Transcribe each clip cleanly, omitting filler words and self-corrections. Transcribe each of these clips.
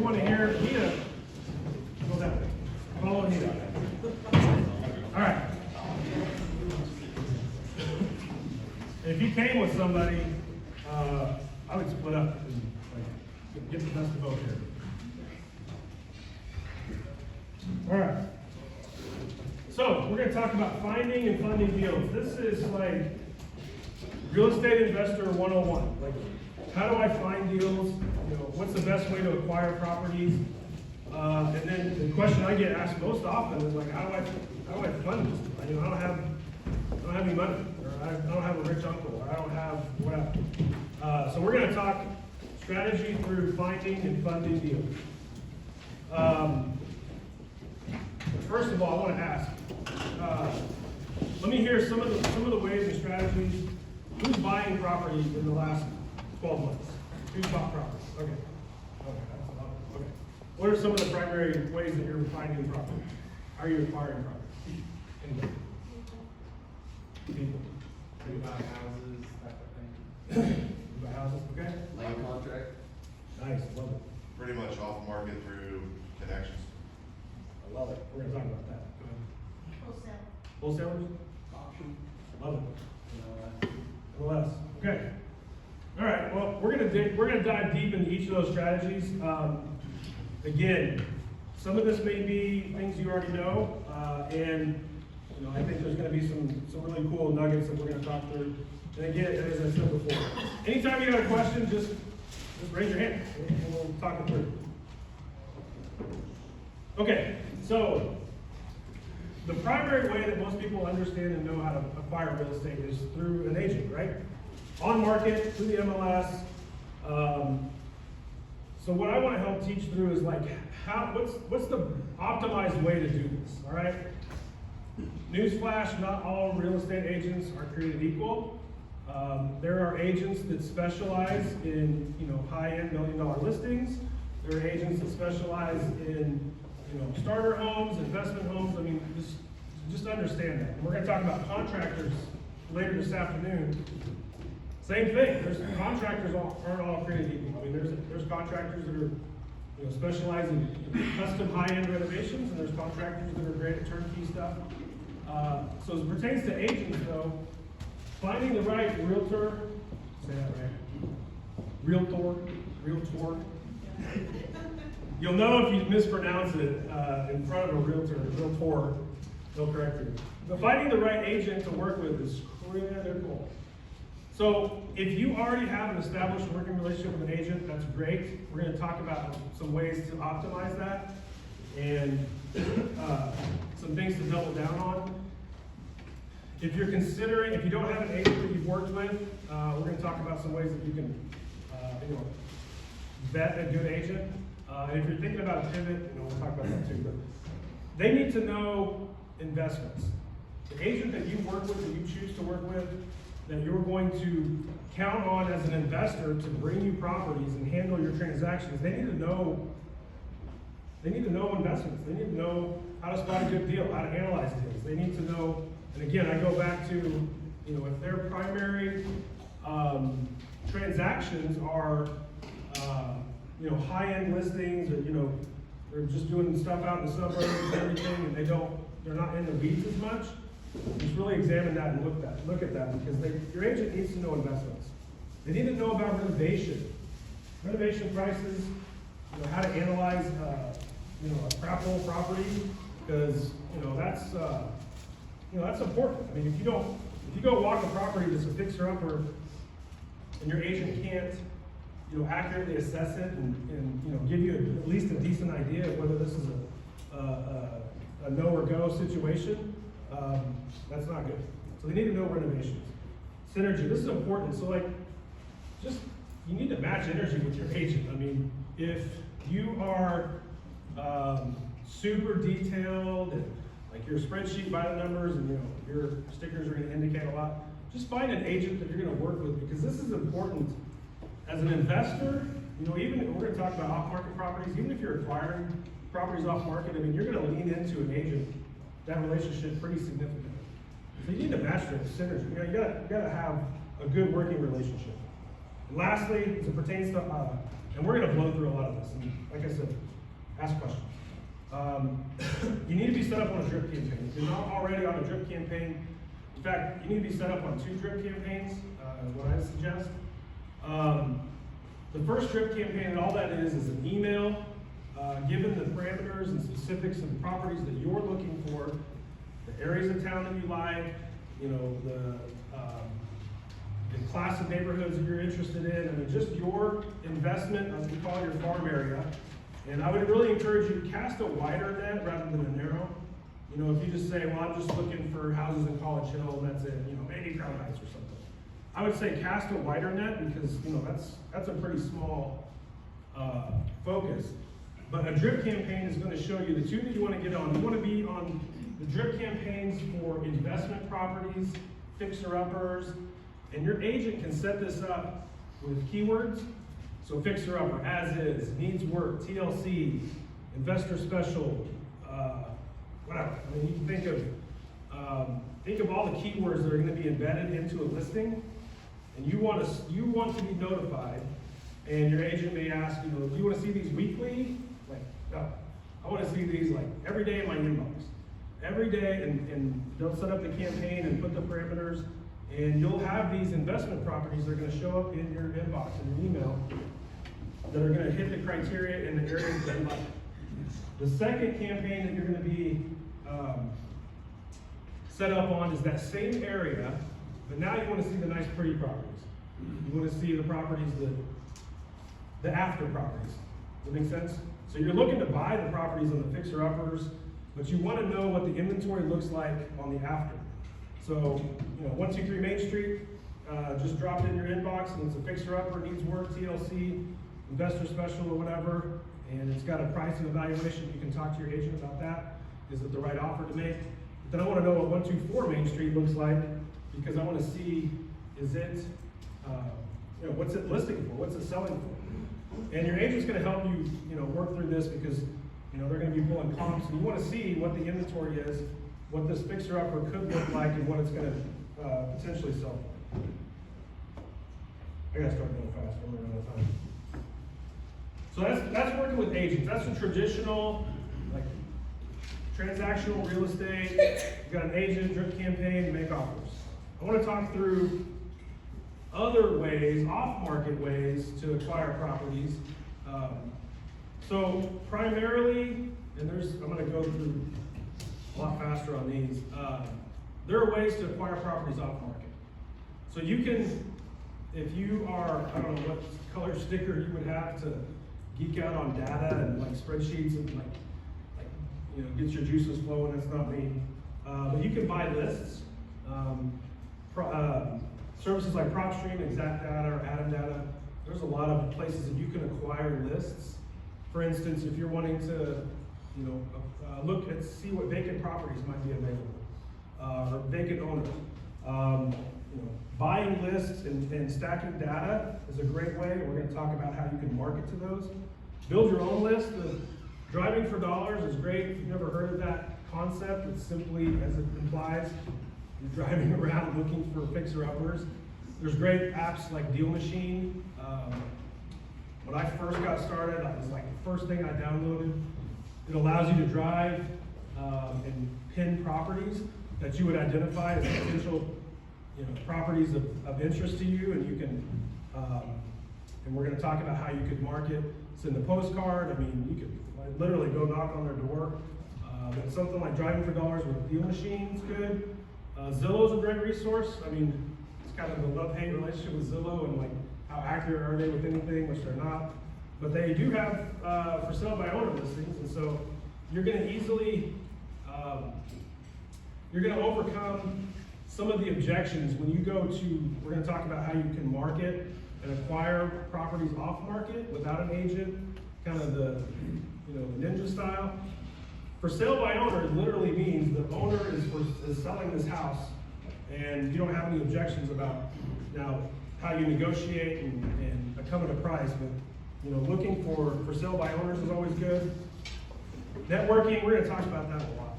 want to hear Nina. Go that way. Follow Nina. All right. If you came with somebody, I would split up and get the best of both here. All right. So we're going to talk about finding and funding deals. This is like real estate investor 101. Like, how do I find deals? You know, what's the best way to acquire properties? And then the question I get asked most often is like, how do I fund this? You know, I don't have any money, or I don't have a rich uncle, or I don't have whatever. So we're going to talk strategy through finding and funding deals. First of all, I want to ask. Let me hear some of the ways and strategies. Who's buying property in the last 12 months? Who's bought property? Okay. Okay. What are some of the primary ways that you're finding property? How are you acquiring property? Anybody? People. We buy houses, that type of thing. You buy houses, okay? Land contract. Nice, love it. Pretty much off market through connections. I love it. We're gonna talk about that. Go ahead. Wholesalers? Auction. Love it. MLS. Okay. All right. Well, we're gonna dive deep into each of those strategies. Again, some of this may be things you already know, and you know, I think there's gonna be some really cool nuggets that we're gonna talk through. And again, as I said before, anytime you have a question, just raise your hand and we'll talk it through. Okay. So the primary way that most people understand and know how to acquire real estate is through an agent, right? On market, through the MLS. So what I want to help teach through is like, what's the optimized way to do this, all right? Newsflash, not all real estate agents are created equal. There are agents that specialize in, you know, high-end $1 million listings. There are agents that specialize in, you know, starter homes, investment homes. I mean, just understand that. And we're going to talk about contractors later this afternoon. Same thing. There's contractors aren't all created equal. I mean, there's contractors that are, you know, specialize in custom high-end renovations, and there's contractors that are great at turnkey stuff. So as it pertains to agents, though, finding the right realtor, say that right, realtor. You'll know if you mispronounce it in front of a realtor, they'll correct you. But finding the right agent to work with is critical. So if you already have an established working relationship with an agent, that's great. We're going to talk about some ways to optimize that and some things to double down on. If you don't have an agent that you've worked with, we're going to talk about some ways that you can vet a good agent. And if you're thinking about a pivot, we'll talk about that too, but they need to know investments. The agent that you work with, that you choose to work with, that you're going to count on as an investor to bring you properties and handle your transactions, they need to know investments. They need to know how to spot a good deal, how to analyze deals. They need to know, and again, I go back to, you know, if their primary transactions are you know, high-end listings, or, you know, they're just doing stuff out in the suburbs and everything, and they're not in the weeds as much. Just really examine that and look at that, because your agent needs to know investments. They need to know about renovation prices, you know, how to analyze, you know, a crap hole property, because that's important. I mean, if you go walk a property that's a fixer-upper, and your agent can't, you know, accurately assess it and you know, give you at least a decent idea of whether this is a no or go situation, that's not good. So they need to know renovations. Synergy, this is important. So like, you need to match energy with your agent. I mean, if you are super detailed and like your spreadsheet by the numbers, and you know, your stickers are going to indicate a lot, just find an agent that you're going to work with, because this is important. As an investor, you know, even if we're going to talk about off-market properties, even if you're acquiring properties off-market, I mean, you're going to lean into an agent, that relationship pretty significantly. So you need to match their synergy. You know, you gotta have a good working relationship. And lastly, as it pertains to, and we're going to blow through a lot of this. And like I said, ask questions. You need to be set up on a drip campaign. If you're not already on a drip campaign, in fact, you need to be set up on 2 drip campaigns, what I suggest. The first drip campaign, and all that is an email, given the parameters and specifics of the properties that you're looking for, the areas of town that you like, you know, the class of neighborhoods that you're interested in. I mean, just your investment, as we call it, your farm area. And I would really encourage you to cast a wider net rather than a narrow. You know, if you just say, well, I'm just looking for houses in College Hill, and that's it, you know, maybe Crown Heights or something. I would say cast a wider net because, you know, that's a pretty small focus. But a drip campaign is going to show you the 2 that you want to get on. You want to be on the drip campaigns for investment properties, fixer-uppers, and your agent can set this up with keywords. So fixer-upper, as is, needs work, TLC, investor special, whatever. I mean, you can think of all the keywords that are going to be embedded into a listing, and you want to be notified. And your agent may ask, you know, do you want to see these weekly? Like, no, I want to see these like every day in my inbox, every day, and they'll set up the campaign and put the parameters, and you'll have these investment properties that are going to show up in your inbox and your email that are going to hit the criteria in the areas that you like. The second campaign that you're going to be set up on is that same area, but now you want to see the nice, pretty properties. You want to see the properties the after properties. Does that make sense? So you're looking to buy the properties on the fixer-uppers, but you want to know what the inventory looks like on the after. So, you know, 123 Main Street, just dropped in your inbox, and it's a fixer-upper, needs work, TLC, investor special or whatever, and it's got a price and evaluation. You can talk to your agent about that. Is it the right offer to make? But then I want to know what 124 Main Street looks like, because I want to see, is it, you know, what's it listing for? What's it selling for? And your agent's going to help you, you know, work through this because, you know, they're going to be pulling comps, and you want to see what the inventory is, what this fixer-upper could look like, and what it's going to potentially sell for. I gotta start going fast. I'm running out of time. So that's working with agents. That's a traditional, like, transactional real estate. You got an agent, drip campaign, make offers. I want to talk through other ways, off-market ways to acquire properties. So primarily, and I'm going to go through a lot faster on these. There are ways to acquire properties off-market. So you can, if you are, I don't know what color sticker you would have to geek out on data and like spreadsheets and like you know, get your juices flowing. That's not me. But you can buy lists. Services like PropStream, Exact Data, or Atom Data. There's a lot of places that you can acquire lists. For instance, if you're wanting to, you know, look at see what vacant properties might be available, or vacant owners. You know, buying lists and stacking data is a great way. We're going to talk about how you can market to those. Build your own list. Driving for dollars is great. If you've never heard of that concept, it's simply, as it implies, you're driving around looking for fixer-uppers. There's great apps like Deal Machine. When I first got started, it was like the first thing I downloaded. It allows you to drive and pin properties that you would identify as potential, you know, properties of interest to you, and you can, and we're going to talk about how you could market, send a postcard. I mean, you could literally go knock on their door. But something like Driving for Dollars with Deal Machine's good. Zillow's a great resource. I mean, it's kind of a love-hate relationship with Zillow, and like how accurate are they with anything, which they're not. But they do have for sale by owner listings, and so you're going to easily, you're going to overcome some of the objections when you go to, we're going to talk about how you can market and acquire properties off market without an agent, kind of the, you know, the ninja style. For sale by owner, it literally means the owner is selling this house, and you don't have any objections about now how you negotiate and come at a price. But you know, looking for sale by owners is always good. Networking, we're going to talk about that a lot,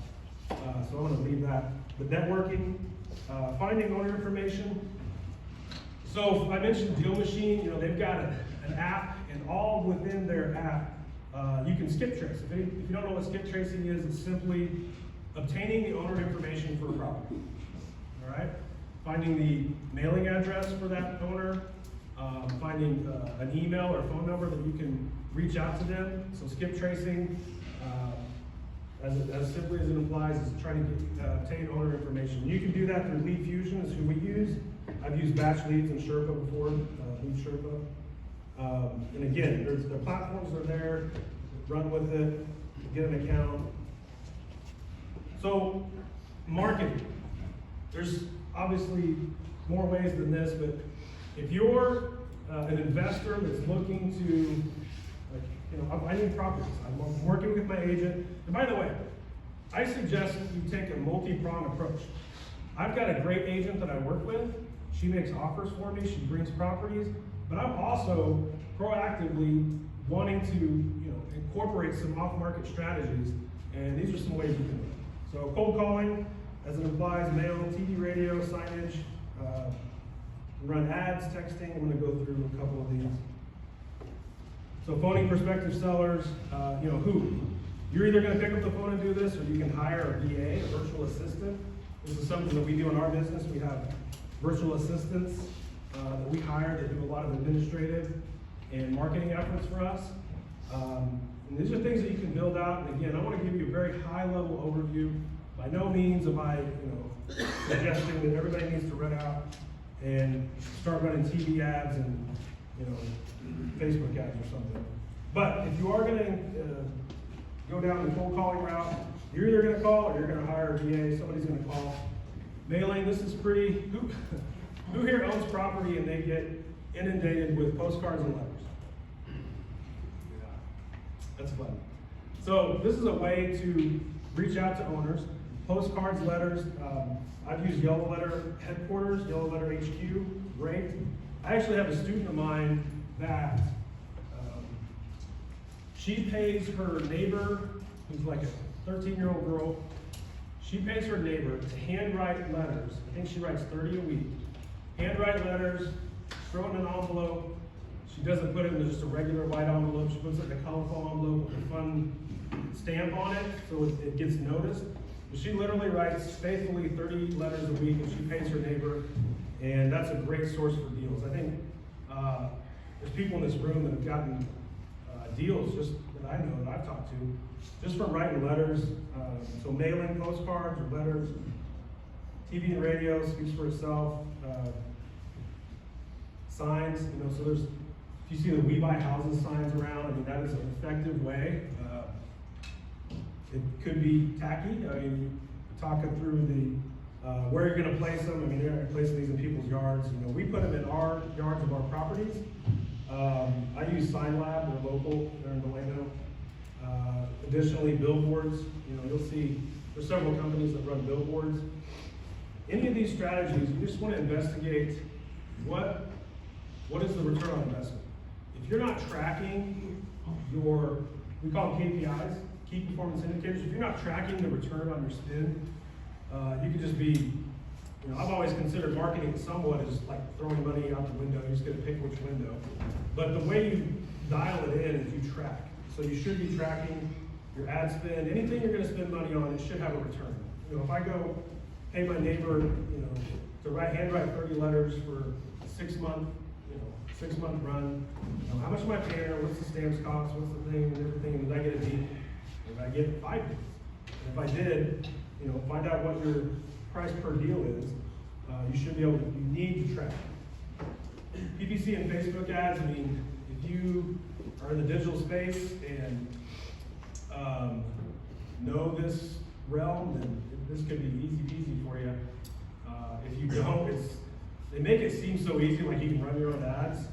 so I'm going to leave that. But networking, finding owner information. So I mentioned Deal Machine. You know, they've got an app, and all within their app You can skip trace. If you don't know what skip tracing is, it's simply obtaining the owner information for a property. All right? Finding the mailing address for that owner, finding an email or phone number that you can reach out to them. So skip tracing, as simply as it implies, is trying to obtain owner information. You can do that through Lead Fusion, is who we use. I've used Batch Leads and Sherpa before, Lead Sherpa. And again, the platforms are there, run with it, get an account. So, marketing. There's obviously more ways than this, but if you're an investor that's looking to, like, you know, I need properties. I'm working with my agent. And by the way, I suggest you take a multi-pronged approach. I've got a great agent that I work with. She makes offers for me. She brings properties. But I'm also proactively wanting to, you know, incorporate some off-market strategies. And these are some ways you can do it. So cold calling, as it implies, mail, TV, radio, signage, run ads, texting. I'm going to go through a couple of these. So phoning prospective sellers, you know, who? You're either going to pick up the phone and do this, or you can hire a VA, a virtual assistant. This is something that we do in our business. We have virtual assistants that we hire that do a lot of administrative and marketing efforts for us. And these are things that you can build out. And again, I want to give you a very high-level overview. By no means am I, you know, suggesting that everybody needs to rent out and start running TV ads and, you know, Facebook ads or something. But if you are going to go down the cold calling route, you're either going to call or you're going to hire a VA. Somebody's going to call. Mailing. This is pretty. Who here owns property and they get inundated with postcards and letters? That's fun. So this is a way to reach out to owners. Postcards, letters. I've used Yellow Letter Headquarters, Yellow Letter HQ. Great. I actually have a student of mine that she pays her neighbor, who's like a 13-year-old girl. She pays her neighbor to handwrite letters. I think she writes 30 a week. Handwrite letters, throw it in an envelope. She doesn't put it in just a regular white envelope. She puts it in a colorful envelope with a fun stamp on it so it gets noticed. But she literally writes faithfully 30 letters a week, and she pays her neighbor, and that's a great source for deals. I think there's people in this room that have gotten deals just that I know that I've talked to, just from writing letters. So mailing postcards or letters. TV and radio speaks for itself. Signs, you know, so there's, if you see the We Buy Houses signs around, I mean, that is an effective way. It could be tacky. I mean, talking through the, where you're gonna place them. I mean, they're placing these in people's yards. You know, we put them in our yards of our properties. I use Sign Lab, they're local, they're in Delano. Additionally, billboards, you know, you'll see there's several companies that run billboards. Any of these strategies, you just want to investigate what is the return on investment. If you're not tracking your, we call them KPIs, key performance indicators. If you're not tracking the return on your spend, you could just be, you know, I've always considered marketing somewhat as like throwing money out the window. You're just going to pick which window. But the way you dial it in is you track. So you should be tracking your ad spend. Anything you're going to spend money on, it should have a return. You know, if I go pay my neighbor, you know, to handwrite 30 letters for a 6-month, you know, 6-month run, you know, how much am I paying her? What's the stamps cost? What's the thing and everything? And did I get a deal? Did I get 5 deals? And if I did, you know, find out what your price per deal is. You should be able to, you need to track. PPC and Facebook ads, I mean, if you are in the digital space and know this realm, then this could be easy peasy for you. If you don't, they make it seem so easy, like you can run your own ads.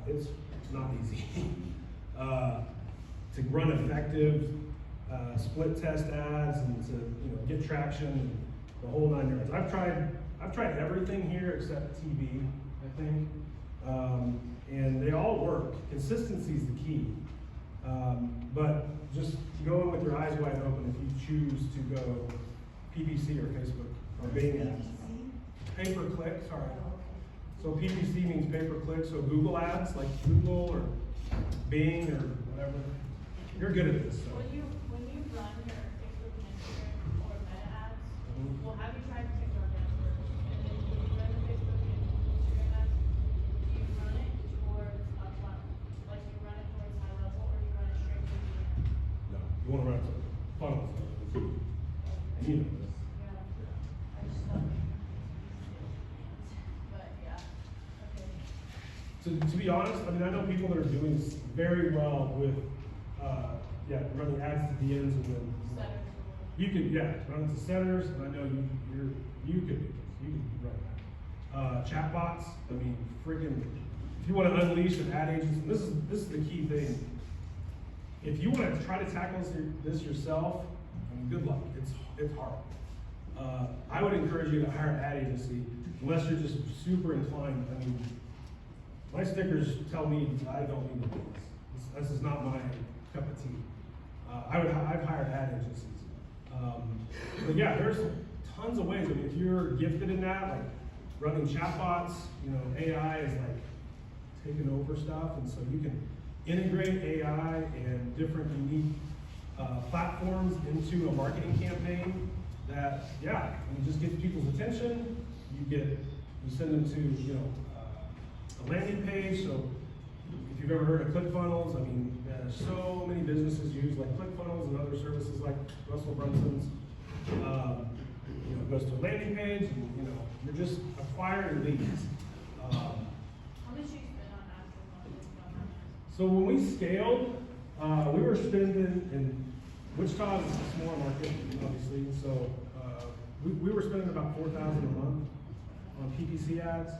It's not easy. To run effective split test ads and to, you know, get traction, and the whole 9 yards. I've tried everything here except TV, I think, and they all work. Consistency is the key. But just go in with your eyes wide open if you choose to go PPC or Facebook or Bing ads. Pay per click, sorry. So PPC means pay per click, so Google ads like Google or Bing or whatever. you're good at this, so. When you run your Facebook and Instagram or Meta ads, Mhm. well, have you tried TikTok ads first? And then when you run the Facebook and Instagram ads, do you run it towards a funnel? Like you run it towards high level or you run it straight to the end? No, you wanna run it to funnels, and you know this. Yeah. I just thought maybe. But yeah, okay. To be honest, I mean, I know people that are doing very well with, running ads to DMs and then. Setters or You could, run it to centers, and I know you could do this, you could run that. Chatbots, I mean, friggin', if you wanna unleash an ad agency, this is the key thing. If you wanna try to tackle this yourself, I mean, good luck, it's hard. I would encourage you to hire an ad agency, unless you're just super inclined, I mean, my stickers tell me I don't need to do this. This is not my cup of tea. I've hired ad agencies. But yeah, there's tons of ways. I mean, if you're gifted in that, like running chatbots, you know, AI is like taking over stuff, and so you can integrate AI and different unique platforms into a marketing campaign that, I mean, just gets people's attention. You send them to, you know, a landing page. So if you've ever heard of ClickFunnels, I mean, so many businesses use like ClickFunnels and other services like Russell Brunson's. You know, it goes to a landing page, and you know, you're just acquiring leads. How much you spend on actual? So when we scaled, we were spending in Wichita is a smaller market, obviously. So we were spending about $4,000 a month on PPC ads,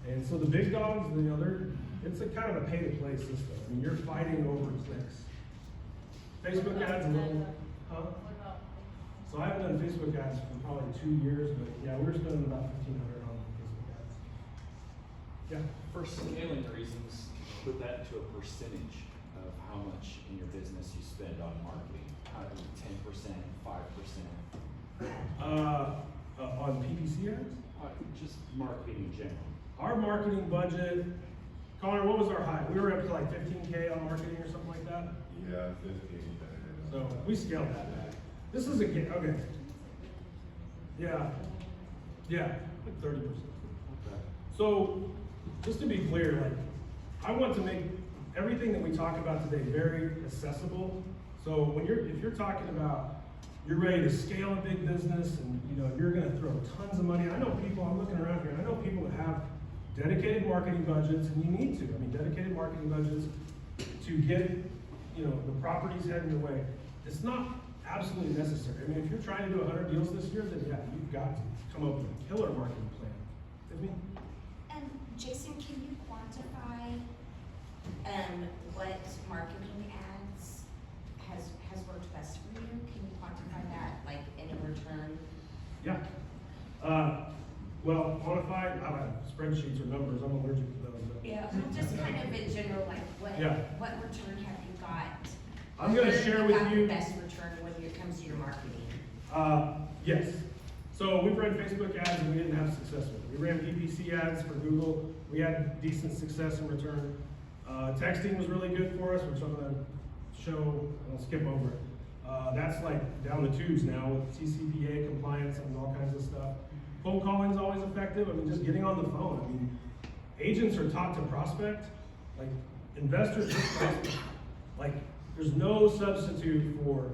and so the big dogs, you know, it's a kind of a pay-to-play system. I mean, you're fighting over clicks. Facebook ads, a little, huh? What about? So I haven't done Facebook ads for probably 2 years, but yeah, we were spending about $1,500 on Facebook ads. Yeah. For scaling reasons, put that into a percentage of how much in your business you spend on marketing. 10%, 5%. On PPC ads? Just marketing in general. Our marketing budget, Connor, what was our high? We were up to like 15K on marketing or something like that. Yeah, 15. So we scaled that back. This is okay. Yeah, like 30%. Okay. So, just to be clear, like, I want to make everything that we talk about today very accessible. So if you're talking about, you're ready to scale a big business and you know, you're gonna throw tons of money. I know people, I'm looking around here, I know people that have dedicated marketing budgets, and you need to. I mean, dedicated marketing budgets to get, you know, the properties heading your way. It's not absolutely necessary. I mean, if you're trying to do 100 deals this year, then yeah, you've got to come up with a killer marketing plan. With me? And Jason, can you quantify what marketing ads has worked best for you? Can you quantify that, like in a return? Yeah. Well, quantified, I don't have spreadsheets or numbers, I'm allergic to those. But Yeah, just kind of in general, like what return have you got? I'm gonna Where share have with got you. the best return when it comes to your marketing. Yes. So we've run Facebook ads and we didn't have success with it. We ran PPC ads for Google. We had decent success in return. Texting was really good for us, which I'm gonna show, I'll skip over it. That's like down the tubes now with TCPA compliance and all kinds of stuff. Phone calling is always effective. I mean, just getting on the phone. I mean, agents are taught to prospect, like investors just prospect. Like, there's no substitute for,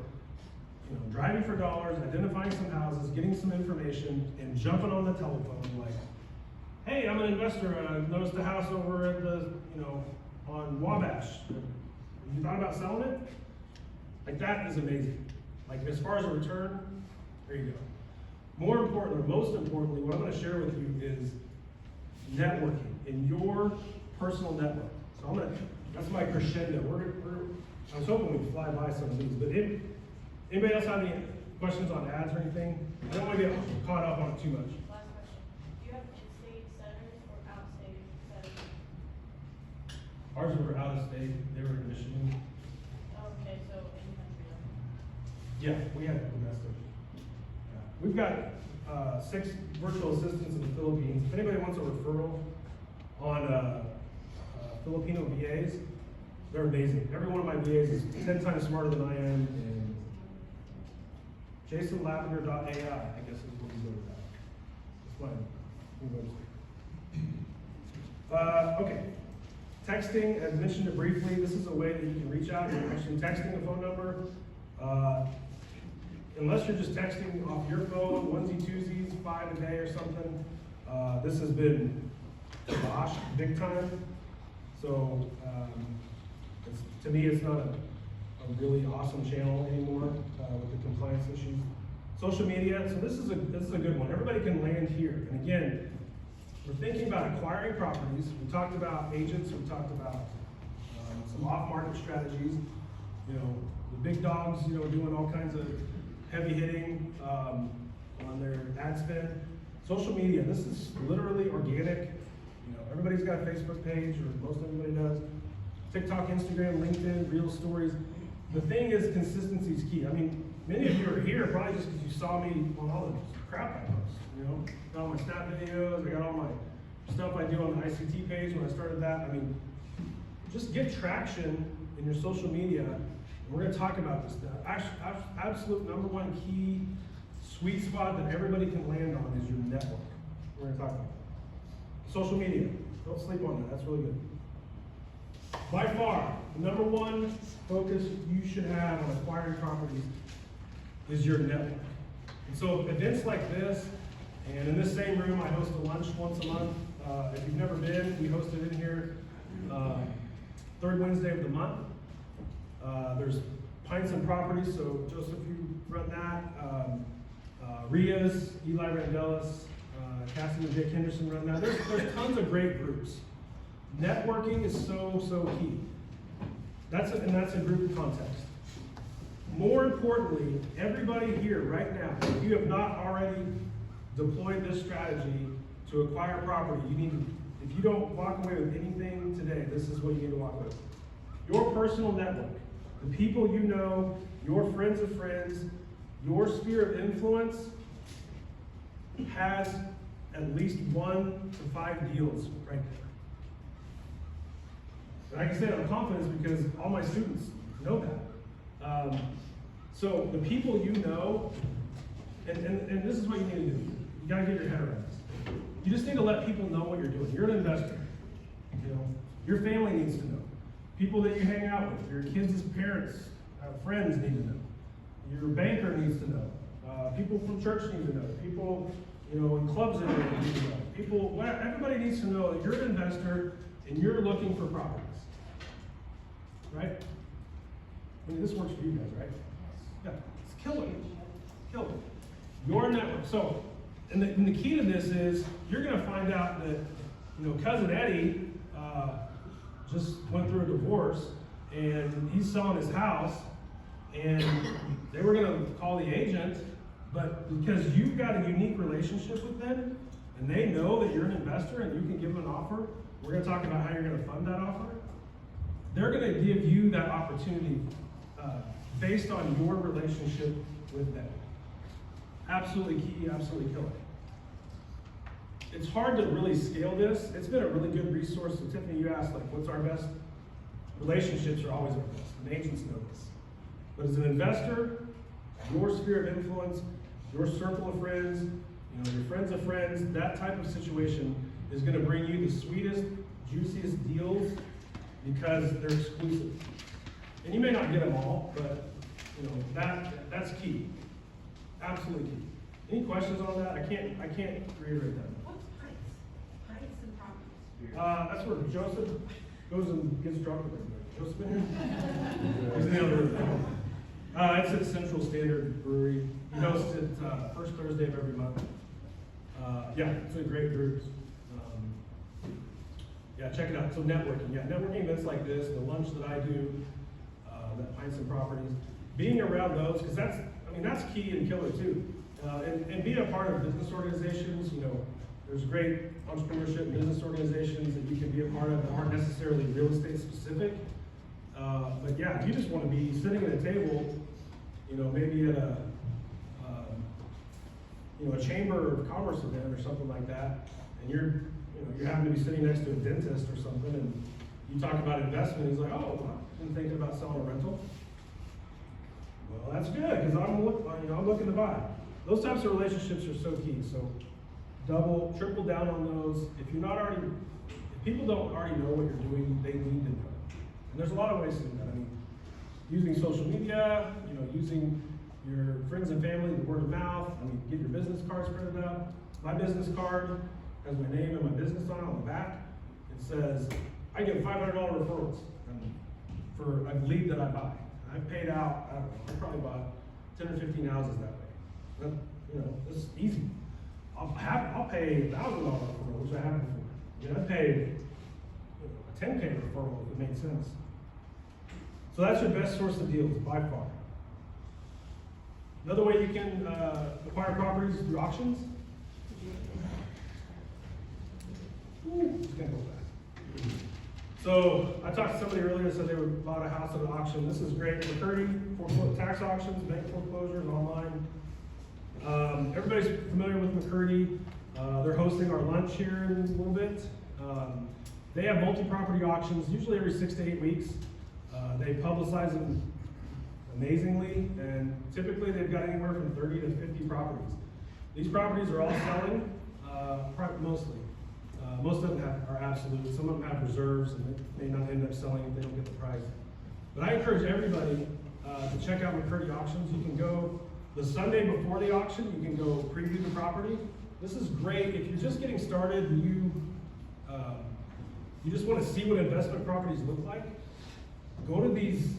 you know, driving for dollars, identifying some houses, getting some information, and jumping on the telephone like, hey, I'm an investor. I noticed a house over at the, you know, on Wabash. You thought about selling it? Like, that is amazing. Like, as far as a return, there you go. More importantly, or most importantly, what I'm going to share with you is networking in your personal network. So that's my crescendo. I was hoping we'd fly by some of these, but anybody else have any questions on ads or anything? I don't want to get caught up on it too much. Last question. Do you have in-state centers or out-state centers? Ours were out of state, they were in Michigan. Okay, so in-country. Yeah, we had domestic. Yeah. We've got 6 virtual assistants in the Philippines. If anybody wants a referral on Filipino VAs, They're amazing. Every one of my VAs is 10 times smarter than I am, and jasonlavender.ai, I guess is what we go with that. That's my new website. Okay. Texting, as mentioned it briefly, this is a way that you can reach out. You're actually texting a phone number. Unless you're just texting off your phone, onesie twosies, 5 a day or something, this has been kibosh big time. So to me, it's not a really awesome channel anymore with the compliance issues. Social media, so this is a good one. Everybody can land here. And again, we're thinking about acquiring properties. We talked about agents. We talked about some off-market strategies. You know, the big dogs, you know, doing all kinds of heavy hitting on their ad spend. Social media, this is literally organic. You know, everybody's got a Facebook page, or most everybody does. TikTok, Instagram, LinkedIn, Reel Stories. The thing is, consistency is key. I mean, many of you are here probably just because you saw me on all the crap I post. You know, got all my snap videos, I got all my stuff I do on the ICT page when I started that. I mean, just get traction in your social media. And we're going to talk about this. The absolute number one key sweet spot that everybody can land on is your network. We're going to talk about that. Social media. Don't sleep on that. That's really good. By far, the number one focus you should have on acquiring properties is your network. And so events like this, and in this same room, I host a lunch once a month. If you've never been, we host it in here third Wednesday of the month. There's Pints and Properties, so Joseph, you run that. REI's, Eli Randelis, Cassie and Jake Henderson run that. There's tons of great groups. Networking is so key. That's a group context. More importantly, everybody here right now, if you have not already deployed this strategy to acquire property, you need to, if you don't walk away with anything today, this is what you need to walk away with. Your personal network, the people you know, your friends of friends, your sphere of influence has at least 1 to 5 deals right there. And I can say that I'm confident because all my students know that. So the people you know, and this is what you need to do. You gotta get your head around this. You just need to let people know what you're doing. You're an investor. You know, your family needs to know. People that you hang out with, your kids' parents, friends need to know. Your banker needs to know. People from church need to know. People, you know, in clubs that need to know. People, everybody needs to know that you're an investor and you're looking for properties. Right? I mean, this works for you guys, right? Yeah, it's killer. Killer. Your network. So, and the key to this is you're going to find out that, you know, cousin Eddie just went through a divorce and he's selling his house, and they were going to call the agent, but because you've got a unique relationship with them and they know that you're an investor and you can give them an offer, we're going to talk about how you're going to fund that offer. They're going to give you that opportunity based on your relationship with them. Absolutely key, absolutely killer. It's hard to really scale this. It's been a really good resource. So Tiffany, you asked, like, what's our best? Relationships are always our best, and agents know this. But as an investor, your sphere of influence, your circle of friends, you know, your friends of friends, that type of situation is going to bring you the sweetest, juiciest deals because they're exclusive. And you may not get them all, but you know that's key. Absolutely key. Any questions on that? I can't reiterate that. What's Pints? Pints and Properties. That's where Joseph goes and gets drunk with everybody. Joseph been here? He's in the other room. It's at Central Standard Brewery. He hosts it first Thursday of every month. Yeah, it's a great group. Yeah, check it out. So networking, networking events like this, the lunch that I do, that Pints and Properties, being around those, because that's key and killer too. And being a part of business organizations, you know, there's great entrepreneurship business organizations that you can be a part of that aren't necessarily real estate specific. But yeah, if you just want to be sitting at a table, you know, maybe at a chamber of commerce event or something like that, and you happen to be sitting next to a dentist or something, and You talk about investment, he's like, oh, I've been thinking about selling a rental. Well, that's good, because I'm looking to buy. Those types of relationships are so key, so double, triple down on those. If people don't already know what you're doing, they need to know. And there's a lot of ways to do that. I mean, using social media, using your friends and family, the word of mouth. I mean, get your business cards printed out. My business card has my name and my business on the back. It says, I get $500 referrals for a lead that I buy. I've paid out, I don't know, I probably bought 10 or 15 houses that way. It's easy. I'll pay $1,000 referral, which I haven't before. I paid a 10K referral if it made sense. So that's your best source of deals by far. Another way you can acquire properties is through auctions. Ooh, it's gonna go fast. So I talked to somebody earlier that said they bought a house at an auction. This is great. McCurdy, tax auctions, bank foreclosures, online. Everybody's familiar with McCurdy. They're hosting our lunch here in a little bit. They have multi-property auctions, usually every 6 to 8 weeks. They publicize them amazingly, and typically they've got anywhere from 30 to 50 properties. These properties are all selling, mostly. Most of them are absolute. Some of them have reserves, and they may not end up selling if they don't get the price. But I encourage everybody to check out McCurdy auctions. You can go the Sunday before the auction. You can go preview the property. This is great if you're just getting started and you just want to see what investment properties look like. Go to these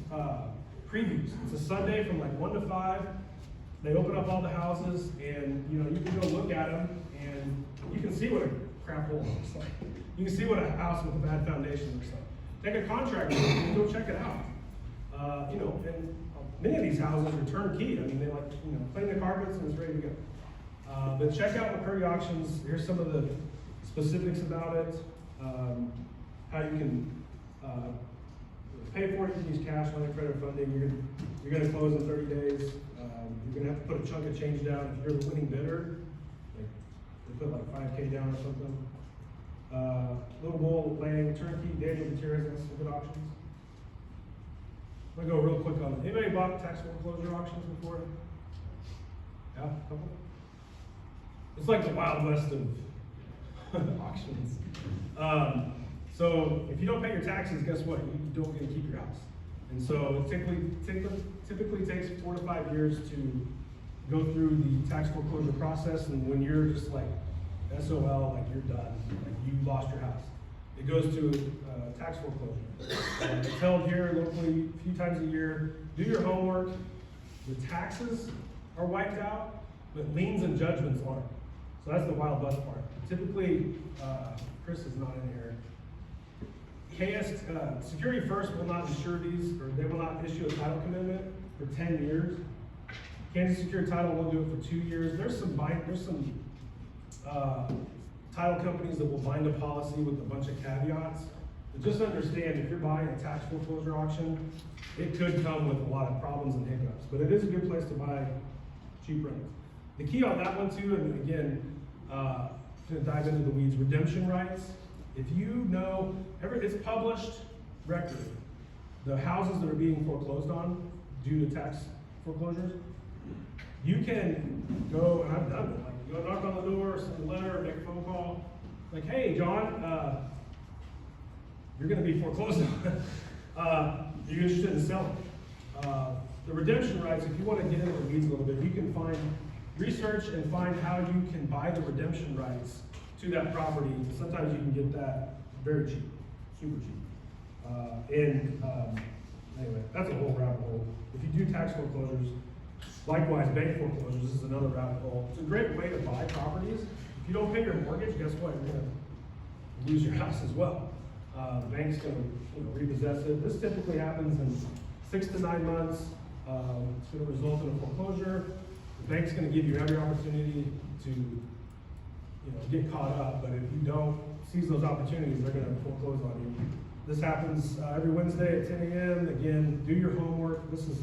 previews. It's a Sunday from like 1 to 5. They open up all the houses, and you can go look at them, and you can see what a crap hole looks like. You can see what a house with a bad foundation looks like. Take a contractor and go check it out. And many of these houses are turnkey. I mean, they clean the carpets and it's ready to go. But check out McCurdy auctions. Here's some of the specifics about it. How you can pay for it. You can use cash, line of credit, funding. You're going to close in 30 days. You're going to have to put a chunk of change down if you're the winning bidder. They put like $5K down or something. Little bowl land, turnkey, daily materials, and some good options. I'm gonna go real quick on it. Anybody bought tax foreclosure auctions before? Yeah, a couple? It's like the Wild West of auctions. So if you don't pay your taxes, guess what? You don't get to keep your house. And so it typically takes 4 to 5 years to go through the tax foreclosure process, and when you're just like SOL, like you're done, like you lost your house, it goes to tax foreclosure. It's held here locally a few times a year. Do your homework. The taxes are wiped out, but liens and judgments aren't. So that's the Wild West part. Typically, Chris is not in here. Security First will not insure these, or they will not issue a title commitment for 10 years. Kansas Secure Title will do it for 2 years. There's some title companies that will bind a policy with a bunch of caveats. But just understand, if you're buying a tax foreclosure auction, it could come with a lot of problems and hiccups. But it is a good place to buy cheap rentals. The key on that one too, and again, to dive into the weeds, redemption rights. If you know, it's published record, the houses that are being foreclosed on due to tax foreclosures, you can go, and I've done it, like go knock on the door, send a letter, or make a phone call, like, hey, John, you're gonna be foreclosed on. Are you interested in selling? The redemption rights, if you wanna get into the weeds a little bit, you can research and find how you can buy the redemption rights to that property. Sometimes you can get that very cheap, super cheap. Anyway, that's a whole rabbit hole. If you do tax foreclosures, likewise, bank foreclosures, this is another rabbit hole. It's a great way to buy properties. If you don't pay your mortgage, guess what? You're gonna lose your house as well. The bank's gonna repossess it. This typically happens in 6 to 9 months. It's gonna result in a foreclosure. The bank's gonna give you every opportunity to get caught up, but if you don't seize those opportunities, they're gonna foreclose on you. This happens every Wednesday at 10 a.m. Again, do your homework. This is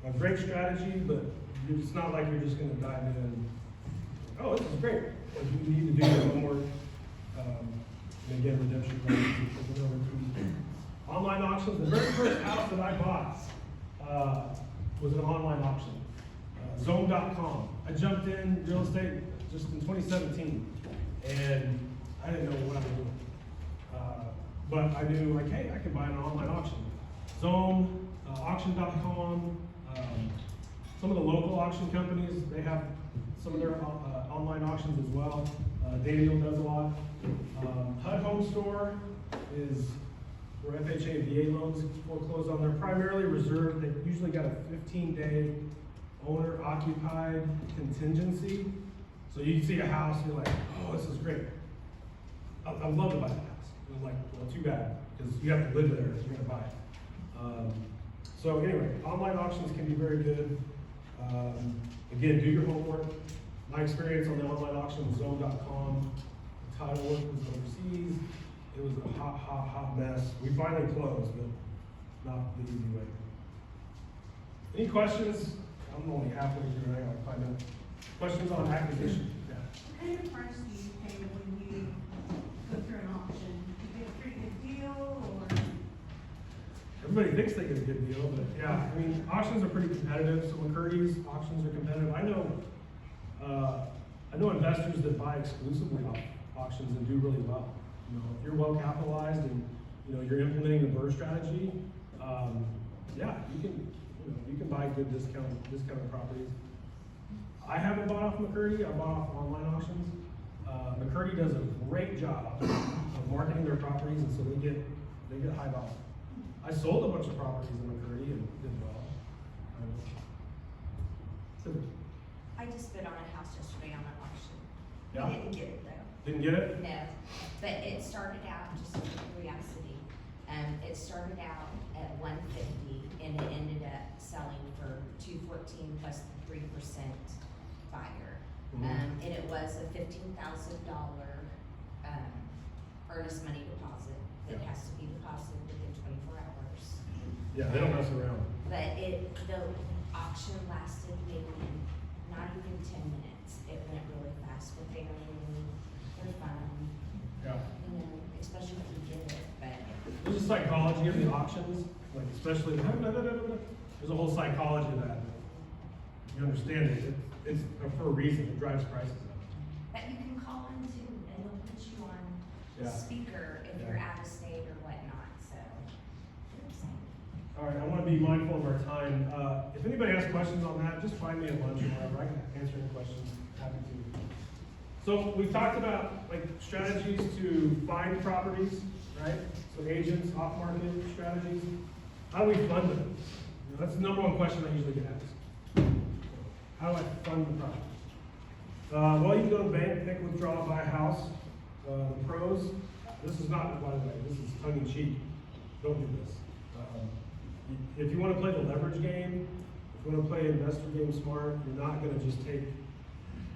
a great strategy, but it's not like you're just gonna dive in and, oh, this is great. Like, you need to do your homework. And again, redemption rights is another key. Online auctions, the very first house that I bought, was an online auction. Zone.com. I jumped in real estate just in 2017, and I didn't know what I was doing. But I knew, like, hey, I can buy an online auction. Zone, auction.com, some of the local auction companies, they have some of their online auctions as well. Daniel does a lot. HUD Home Store is where FHA and VA loans foreclose on. They're primarily reserved. They've usually got a 15-day owner-occupied contingency. So you see a house and you're like, oh, this is great. I'd love to buy that house. And I'm like, well, too bad, because you have to live there if you're gonna buy it. So anyway, online auctions can be very good. Again, do your homework. My experience on the online auction was Zone.com. The title work was overseas. It was a hot mess. We finally closed, but not the easy way. Any questions? I'm only halfway through, I got 5 minutes. Questions on acquisition? Yeah. What kind of price do you pay when you go through an auction? Do you get a pretty good deal, or? Everybody thinks they get a good deal, but yeah, I mean, auctions are pretty competitive. So McCurdy's auctions are competitive. I know investors that buy exclusively off auctions and do really well. You know, if you're well capitalized and you know you're implementing the BRRRR strategy, yeah, you can buy good discounted properties. I haven't bought off McCurdy. I bought off online auctions. McCurdy does a great job of marketing their properties, and so they get high dollar. I sold a bunch of properties in McCurdy and did well. I just bid on a house yesterday on an auction. Yeah? We didn't get it though. Didn't get it? No, but it started out, just out of curiosity, it started out at 150 and it ended up selling for 214 plus the 3% buyer. Mhm. And it was a $15,000 earnest money deposit that Yeah. has to be deposited within 24 hours. Yeah, they don't mess around. But the auction lasted maybe not even 10 minutes. It went really fast with family, they're fun, Yeah. you know, especially if you get it, but. There's a psychology of the auctions, like especially, there's a whole psychology of that. You understand it, it's for a reason, it drives prices up. But you can call in too, and they'll put you on Yeah. speaker if Yeah. you're out of state or whatnot, so. All right, I want to be mindful of our time. If anybody has questions on that, just find me at lunch or whatever. I can answer any questions. Happy to. So we talked about like strategies to find properties, right? So agents, off-market strategies. How do we fund them? You know, that's the number one question I usually get asked. How do I fund the property? Well, you can go to the bank, make a withdrawal, buy a house. The pros. This is not, by the way, this is tongue in cheek. Don't do this. If you want to play the leverage game, if you want to play investor game smart, you're not going to just take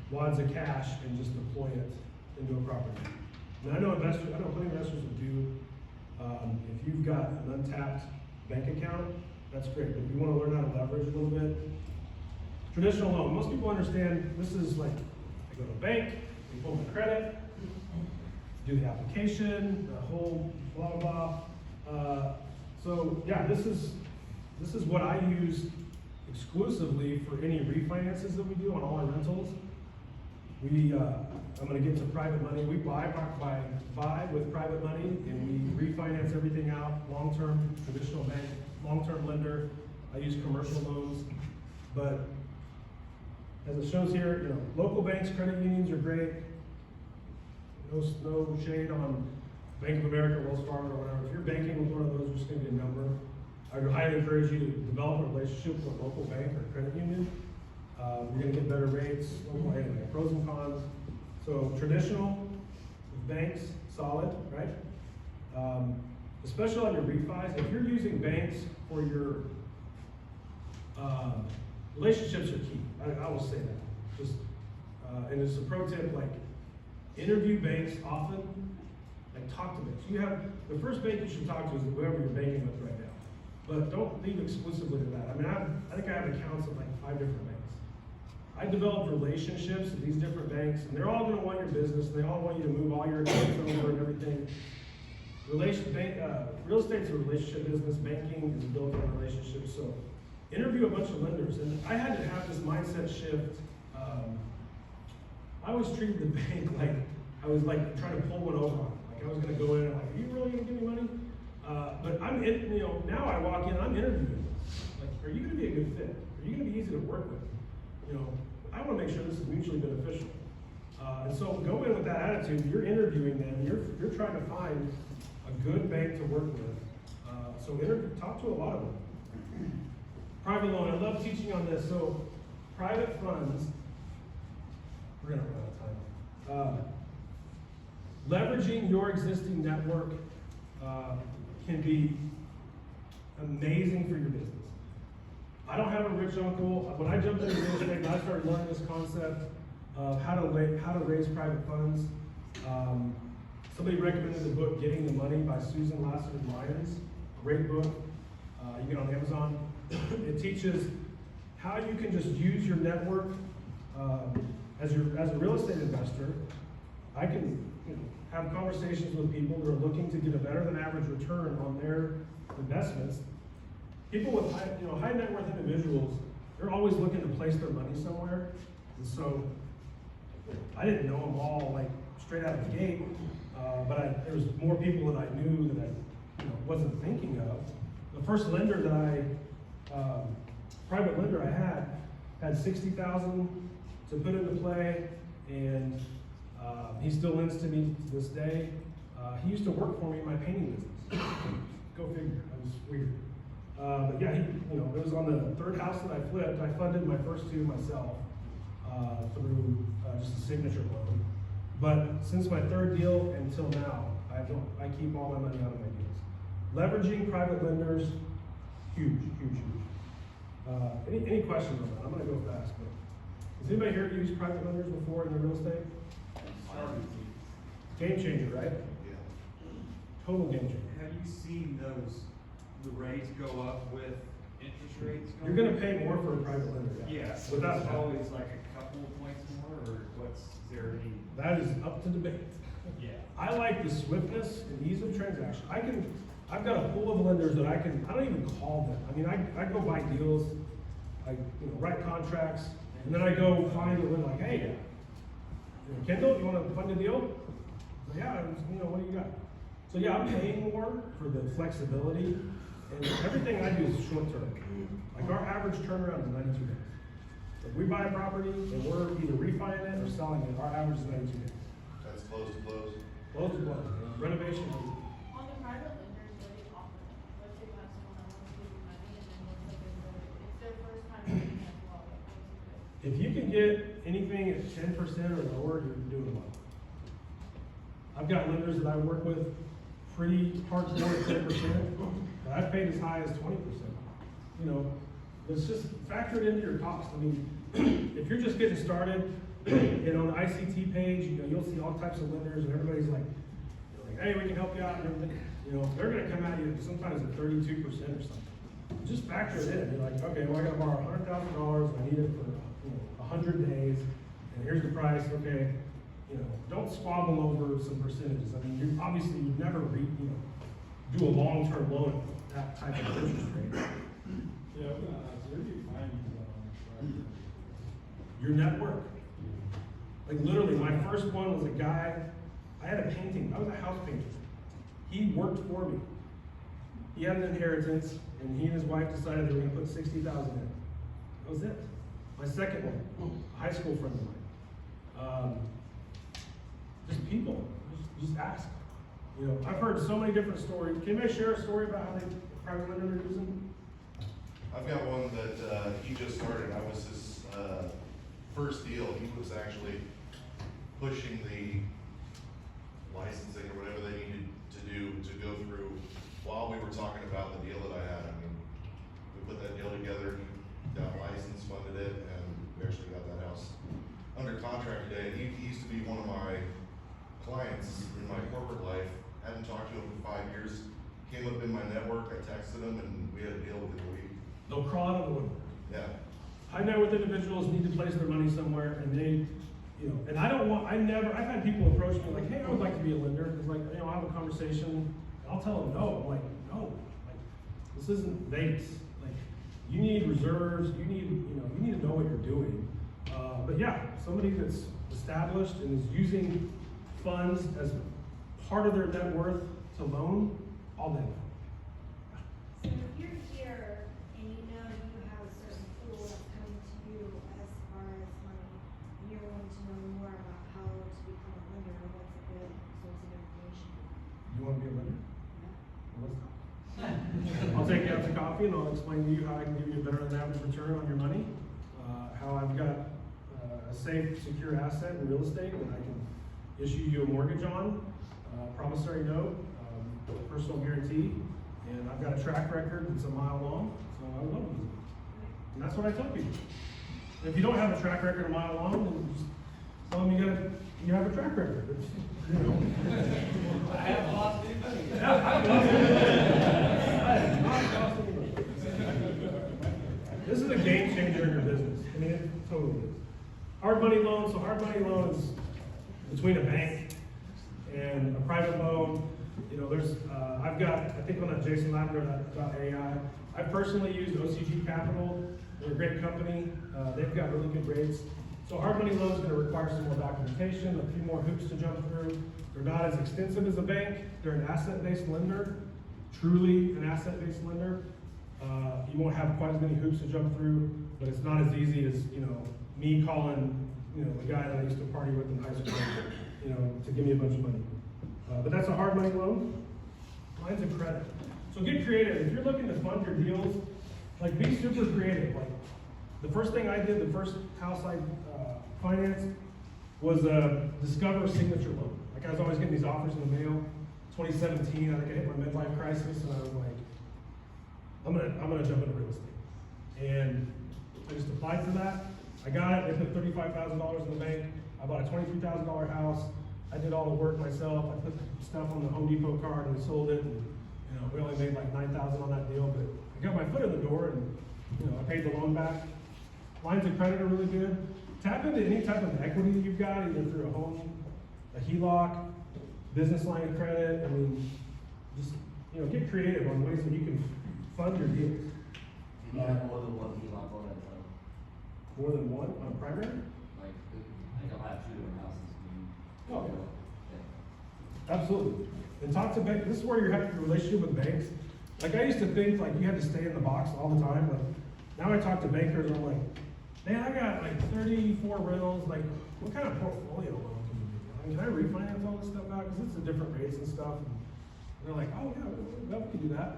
wads of cash and just deploy it into a property. And I know plenty of investors that do. If you've got an untapped bank account, that's great. But if you want to learn how to leverage a little bit, traditional loan, most people understand this is like, I go to a bank, they pull my credit, do the application, the whole blah, blah, blah. So yeah, this is what I use exclusively for any refinances that we do on all our rentals. I'm gonna get to private money. We buy with private money and we refinance everything out, long-term, traditional bank, long-term lender. I use commercial loans, but as it shows here, you know, local banks, credit unions are great. No shade on Bank of America, Wells Fargo, or whatever. If you're banking with one of those, you're just gonna be a number. I would highly encourage you to develop a relationship with a local bank or credit union. You're gonna get better rates, anyway, pros and cons. So traditional with banks, solid, right? Especially on your refis, if you're using banks for your, relationships are key. I will say that. Just, and it's a pro tip, like, interview banks often, like talk to banks. The first bank you should talk to is whoever you're banking with right now. But don't leave exclusively to that. I mean, I think I have accounts at like 5 different banks. I developed relationships with these different banks, and they're all gonna want your business, and they all want you to move all your accounts over and everything. Real estate's a relationship business, banking is built on relationships, so interview a bunch of lenders, and I had to have this mindset shift. I always treated the bank like, I was like trying to pull one over on them. Like I was gonna go in and like, are you really gonna give me money? But now I walk in, I'm interviewing. Like, are you gonna be a good fit? Are you gonna be easy to work with? I wanna make sure this is mutually beneficial. And so go in with that attitude, you're interviewing them, you're trying to find a good bank to work with. So talk to a lot of them. Private loan, I love teaching on this. So private funds, we're gonna run out of time. Leveraging your existing network can be amazing for your business. I don't have a rich uncle. When I jumped into real estate, I started learning this concept of how to raise private funds. Somebody recommended the book "Getting the Money" by Susan Lyons. Great book. You get on Amazon. It teaches how you can just use your network as a real estate investor. I can have conversations with people who are looking to get a better than average return on their investments. People with high net worth individuals, they're always looking to place their money somewhere. And so I didn't know them all like straight out of the gate, but there was more people that I knew that I wasn't thinking of. The first lender that private lender I had $60,000 to put into play, and he still lends to me to this day. He used to work for me in my painting business. Go figure, that was weird. But yeah, it was on the third house that I flipped. I funded my first two myself through just a signature loan. But since my third deal until now, I keep all my money out of my deals. Leveraging private lenders, huge. Any questions on that? I'm gonna go fast, but has anybody here used private lenders before in their real estate? Game changer, right? Yeah. Total game changer. Have you seen the rates go up with interest rates You're going gonna pay more for a private lender. Yeah, so Without it's doubt. always like a couple of points more, or is there any? That is up to debate. Yeah. I like the swiftness and ease of transaction. I've got a pool of lenders that I don't even call them. I mean, I go buy deals, I write contracts, and then I go find a lender like, hey, Kendall, you want to fund a deal? Yeah, what do you got? So yeah, I'm paying more for the flexibility, and everything I do is short term. Like our average turnaround is 92 days. If we buy a property and we're either refining it or selling it, our average is 92 days. That's close to close. Close to close. Renovation. On the private lenders, what do you offer them? Let's say you have someone that wants to give you money and then looks like it's their first time doing it as well. Like, what's it? If you can get anything at 10% or lower, you're doing well. I've got lenders that I work with pretty hardcore at 10%, but I've paid as high as 20%. It's just factor it into your cost. I mean, if you're just getting started, and on the ICT page, you'll see all types of lenders, and everybody's like, hey, we can help you out and everything. They're gonna come at you sometimes at 32% or something. Just factor it in. You're like, okay, well, I gotta borrow $100,000, I need it for 100 days, and here's the price. Okay, don't squabble over some percentages. I mean, you'd never do a long-term loan at that type of interest rate. Yeah, where do you find these Your network. Like literally, my first one was a guy. I had a painting. I was a house painter. He worked for me. He had an inheritance, and he and his wife decided they were going to put $60,000 in. That was it. My second one, a high school friend of mine. Just people. Just ask. I've heard so many different stories. Can you share a story about how they private lender they're using? I've got one that he just started. I was his first deal. He was actually pushing the licensing or whatever they needed to do to go through while we were talking about the deal that I had. I mean, we put that deal together, got licensed, funded it, and we actually got that house under contract today. He used to be one of my clients in my corporate life. Hadn't talked to him for 5 years. Came up in my network. I texted him, and we had a deal within a week. They'll crawl out of the woodwork. Yeah. High net worth individuals need to place their money somewhere, and and I've had people approach me like, hey, I would like to be a lender. It's like, I'll have a conversation I'll tell them no. I'm like, no, like, this isn't Vegas. Like, you need reserves, you need to know what you're doing. But yeah, somebody that's established and is using funds as part of their net worth to loan, all day. So if you're here and you know you have a certain pool that's coming to you as far as money, and you're wanting to know more about how to become a lender, what's a good source of information? You wanna be a lender? Yeah. Well, let's talk. I'll take you out to coffee and I'll explain to you how I can give you a better than average return on your money. How I've got a safe, secure asset in real estate that I can issue you a mortgage on, promissory note, personal guarantee, and I've got a track record that's a mile long, so I would love to use it. And that's what I tell people. If you don't have a track record a mile long, then just tell them you have a track record. You know. I have lost anybody. This is a game changer in your business. I mean, it totally is. Hard money loan, so hard money loan is between a bank and a private loan. You know, there's, I've got, I think on that Jason Lavender.ai, I personally used OCG Capital. They're a great company. They've got really good rates. So hard money loan is going to require some more documentation, a few more hoops to jump through. They're not as extensive as a bank. They're an asset-based lender, truly an asset-based lender. You won't have quite as many hoops to jump through, but it's not as easy as, you know, me calling, you know, the guy that I used to party with in high school, you know, to give me a bunch of money. But that's a hard money loan. Lines of credit. So get creative. If you're looking to fund your deals, like be super creative. Like the first thing I did, the first house I financed was a Discover signature loan. Like I was always getting these offers in the mail. 2017, I think I hit my midlife crisis, and I was like, I'm gonna jump into real estate. And I just applied for that. I got it. They put $35,000 in the bank. I bought a $23,000 house. I did all the work myself. I put stuff on the Home Depot card and we sold it. And, you know, we only made like $9,000 on that deal, but I got my foot in the door and, you know, I paid the loan back. Lines of credit are really good. Tap into any type of equity that you've got, either through a home, a HELOC, business line of credit. I mean, just, you know, get creative on ways that you can fund your deals. Do you have more than one HELOC loan at a time? More than one on primary? Like, I think I'll have two different houses. Oh, Yeah. absolutely. And talk to banks. This is where you have a relationship with banks. Like I used to think like you had to stay in the box all the time. Like now I talk to bankers and I'm like, man, I got like 34 rentals. Like, what kind of portfolio loan can you do? I mean, can I refinance all this stuff out? Because it's a different rates and stuff. And they're like, oh yeah, we can do that.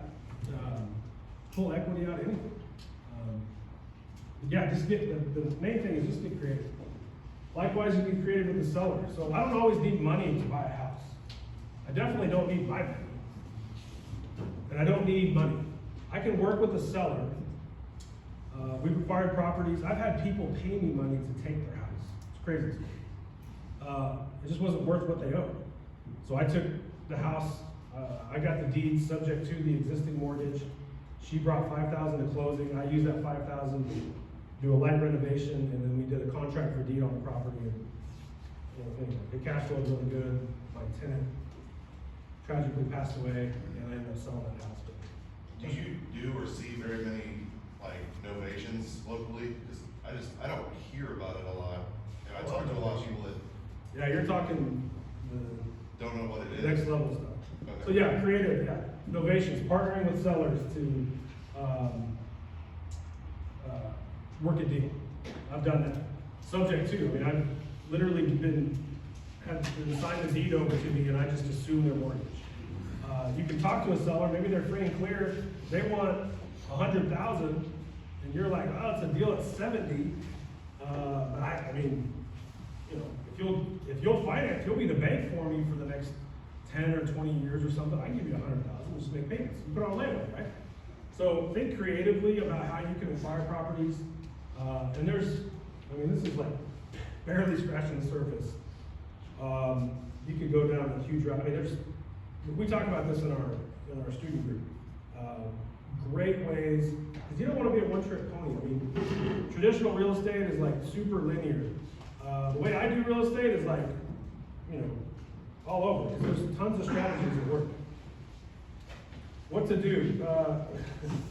Pull equity out of anything. Yeah, just get the main thing is just get creative. Likewise, you be creative with the seller. So I don't always need money to buy a house. I definitely don't need my money. And I don't need money. I can work with the seller. We've acquired properties. I've had people pay me money to take their house. It's crazy. It just wasn't worth what they owed. So I took the house. I got the deed subject to the existing mortgage. She brought $5,000 to closing. I used that $5,000 to do a light renovation, and then we did a contract for deed on the property. And you know, anyway, the cash flow was really good. My tenant tragically passed away, and I ended up selling that house. Do you do or see very many like novations locally? Because I don't hear about it a lot, and I talk to a lot of people that Yeah, you're talking don't know what it the next is. level stuff. Okay. So yeah, creative, yeah. Innovations, partnering with sellers to work a deal. I've done that. Subject to, I mean, I've literally had signed a deed over to me and I just assume their mortgage. You can talk to a seller, maybe they're free and clear, they want 100,000 and you're like, oh, it's a deal at 70. But I mean, you know, if you'll finance, you'll be the bank for me for the next 10 or 20 years or something, I can give you 100,000, just make payments. You put it on layaway, right? So think creatively about how you can acquire properties. And there's, I mean, this is like barely scratching the surface. You could go down a huge route. I mean, we talk about this in our student group. Great ways, because you don't want to be a one-trick pony. I mean, traditional real estate is like super linear. The way I do real estate is like, you know, all over, because there's tons of strategies that work. what to do.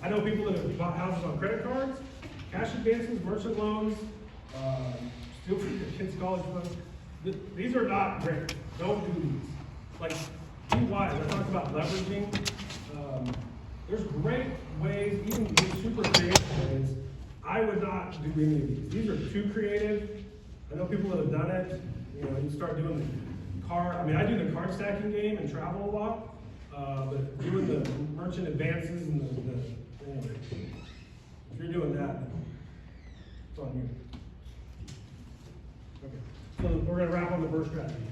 I know people that have bought houses on credit cards, cash advances, merchant loans, still for your kids' college funds. These are not great. Don't do these. Like, be wise. I talked about leveraging. There's great ways, even super creative ways. I would not do any of these. These are too creative. I know people that have done it. You know, you start doing the card. I mean, I do the card stacking game and travel a lot. But doing the merchant advances and the anyway, if you're doing that, it's on you. Okay, so we're gonna wrap on the BRRRR strategy.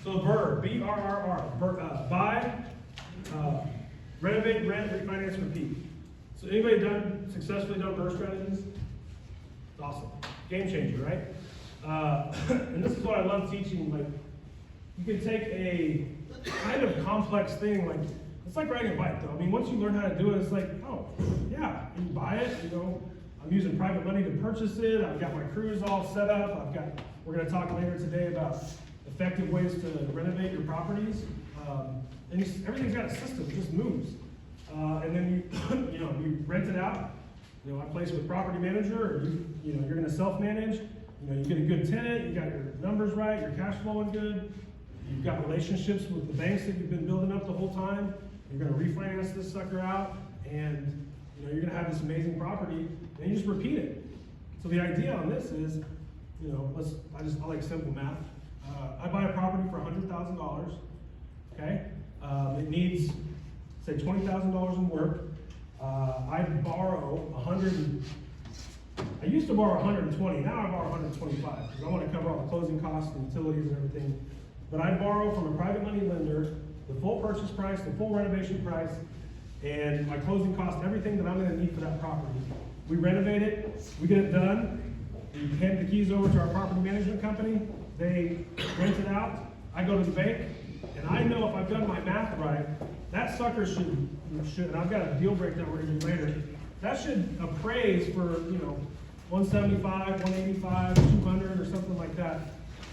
So the BRRRR, B-R-R-R, buy, renovate, rent, refinance, repeat. So anybody successfully done BRRRR strategies? It's awesome, game changer, right? And this is what I love teaching. Like, you can take a kind of complex thing, like, it's like riding a bike though. I mean, once you learn how to do it, it's like, oh, yeah, you buy it, you know, I'm using private money to purchase it, I've got my crews all set up, we're gonna talk later today about effective ways to renovate your properties. And everything's got a system, it just moves. And then you rent it out. You know, I place with property manager, or you're gonna self-manage. You know, you get a good tenant, you got your numbers right, your cash flowing good. You've got relationships with the banks that you've been building up the whole time. You're gonna refinance this sucker out, and you're gonna have this amazing property, and you just repeat it. So the idea on this is, I like simple math. I buy a property for $100,000, okay? It needs, say, $20,000 in work. I borrow I used to borrow 120, now I borrow 125, because I want to cover all the closing costs and utilities and everything. But I borrow from a private money lender the full purchase price, the full renovation price, and my closing cost, everything that I'm gonna need for that property. We renovate it, we get it done, we hand the keys over to our property management company, they rent it out, I go to the bank, and I know if I've done my math right, that sucker should, and I've got a deal breakdown we're gonna do later, that should appraise for, 175, 185, 200, or something like that.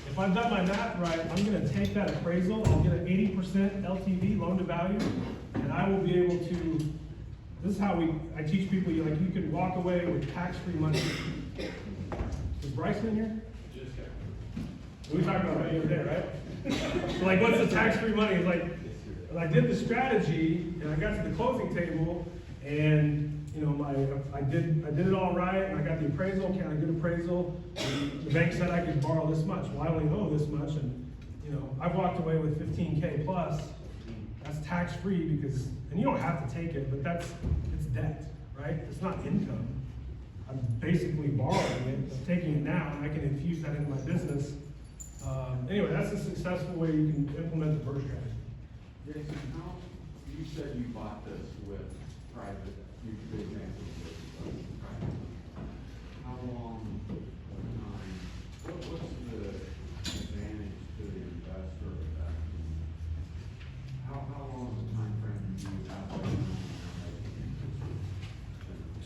If I've done my math right, I'm gonna take that appraisal, I'll get an 80% LTV, loan to value, and I will be able to, this is how I teach people, you can walk away with tax-free money. Is Bryson in here? We talked about that the other day, right? So what's the tax-free money? It's I did the strategy, and I got to the closing table, and I did it all right, and I got the appraisal, a good appraisal. The bank said I could borrow this much. Well, I only owe this much, and I've walked away with 15K plus. That's tax-free because, and you don't have to take it, but it's debt, right? It's not income. I'm basically borrowing it, I'm taking it now, and I can infuse that into my business. Anyway, that's a successful way you can implement the BRRRR strategy. Jason, you said you bought this with private, you could example with private. How long what's the advantage to the investor of that? How long of a time frame do you have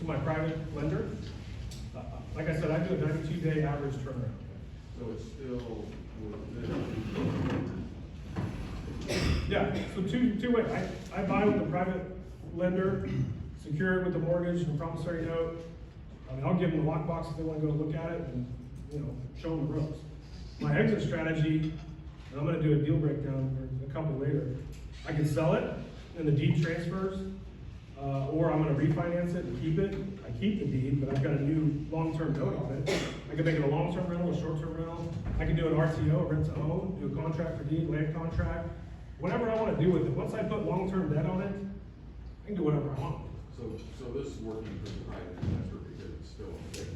To my private lender, like I said, I do a 92-day average turnaround. So it's still within. Yeah, so two ways. I buy with the private lender, secure it with the mortgage and promissory note. I'll give them the lockbox if they want to go look at it and show them the ropes. My exit strategy, and I'm going to do a deal breakdown for a couple later. I can sell it and the deed transfers, or I'm going to refinance it and keep it. I keep the deed, but I've got a new long-term note on it. I can make it a long-term rental, a short-term rental. I can do an RTO, a rent-to-own, do a contract for deed, land contract. Whatever I want to do with it. Once I put long-term debt on it, I can do whatever I want. So this is working for the private investor because it's still a fixed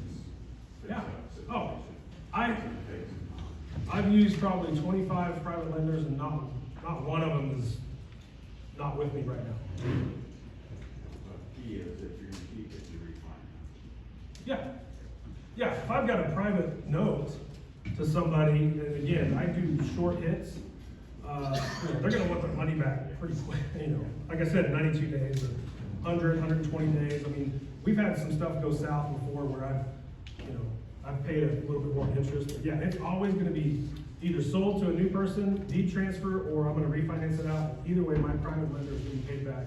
Yeah. situation. Oh, Fixed. I've used probably 25 private lenders, and not one of them is not with me right now. The key is if you're gonna keep it, you refinance. Yeah, if I've got a private note to somebody, and again, I do short hits, they're gonna want their money back pretty quick, Like I said, 92 days, or 100, 120 days. I mean, we've had some stuff go south before where I've paid a little bit more interest, but yeah, it's always gonna be either sold to a new person, deed transfer, or I'm gonna refinance it out. Either way, my private lender is being paid back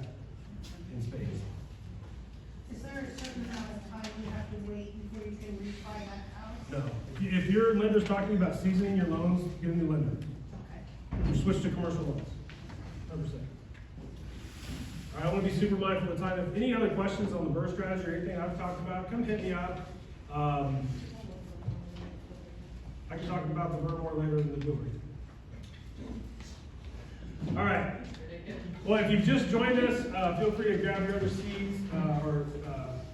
in spades. Is there a certain amount of time you have to wait before you can refi that house? No, if your lender's talking about seasoning your loans, get a new lender. Okay. You switch to commercial loans, 100%. All right, I want to be super mindful of the time. If any other questions on the burst strategy or anything I've talked about, come hit me up. I can talk about the burn more later in the jewelry. All right. Well, if you've just joined us, feel free to grab your other seats,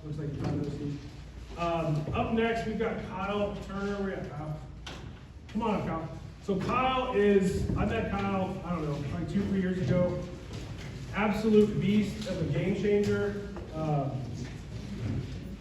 looks like you found those seats. Up next, we've got Kyle Turner. Where you at, Kyle? Come on up, Kyle. So Kyle I met Kyle, I don't know, like 2-3 years ago. Absolute beast of a game changer.